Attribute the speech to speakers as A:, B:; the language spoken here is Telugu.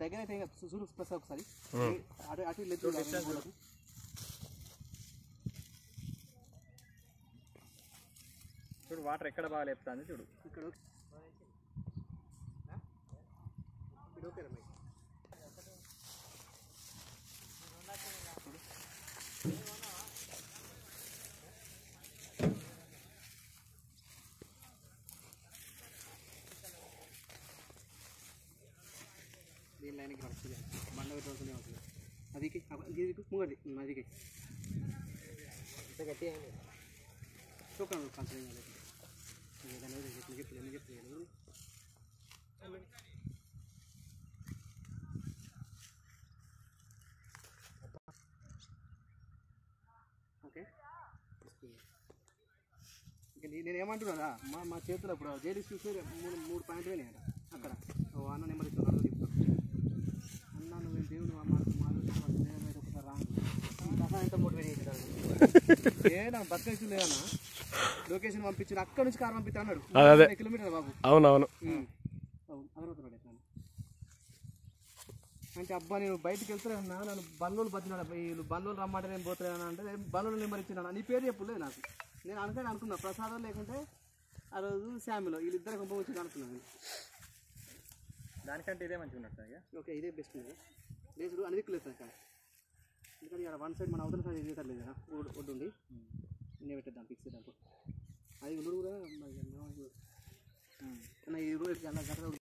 A: దగ్గర అయితే చూడు ప్లస్ ఒకసారి అటు అటు లేదు
B: చూడు వాటర్ ఎక్కడ బాగా లేపుతుంది చూడు
A: ఇక్కడ ఓకే రమ్మ దీని లైన్కి పడుతుంది బండ పెట్టవలసిన అవసరం అదికి ముంగది అదికి గట్టి చూడండి కంపెనీ చెప్పలేదు ఓకే ఇంకా నేను ఏమంటున్నా మా చేతిలో ఇప్పుడు జేడీస్ చూసి మూడు పాయింట్లు వేయాలి అక్కడ అన్న నెంబర్ ఇస్తున్నాను చెప్తాను అన్న నువ్వు దేవుడు ఒకసారి రా ఎంత మోటివేట్ చేశారు నాకు బతకచ్చు లేదన్నా లొకేషన్ పంపించిన అక్కడ నుంచి కార్ పంపిస్తా అన్నాడు 50 కిలోమీటర్ బాబు
C: అవునవును
A: అదవుతున్నాడు అంటే అబ్బా నేను బయటకు వెళ్తానన్నా నన్ను బండ్లు బతినాడు వీళ్ళు బండ్లు రమ్మంటే నేను పోతున్నాను అంటే బండ్లు నెంబర్ ఇచ్చినాను నీ పేరు చెప్పలేదు నాకు నేను అనుకున్నా ప్రసాదం లేకుంటే ఆ రోజు శామిలో వీళ్ళిద్దరు కొంప వచ్చి అనుకున్నాను
B: దానికంటే ఇదే మంచిగా ఉన్నట్టు
A: ఓకే ఇదే బెస్ట్ లేదు అనేది లేదు సార్ ఎందుకంటే ఇక్కడ వన్ సైడ్ మన అవతల సైడ్ ఇది లేదు కదా ఒడ్డు ఉంది నేనే పెట్టేద్దాం ఫిక్స్ చేద్దాం అది ఉన్నది కూడా ఈ రోజు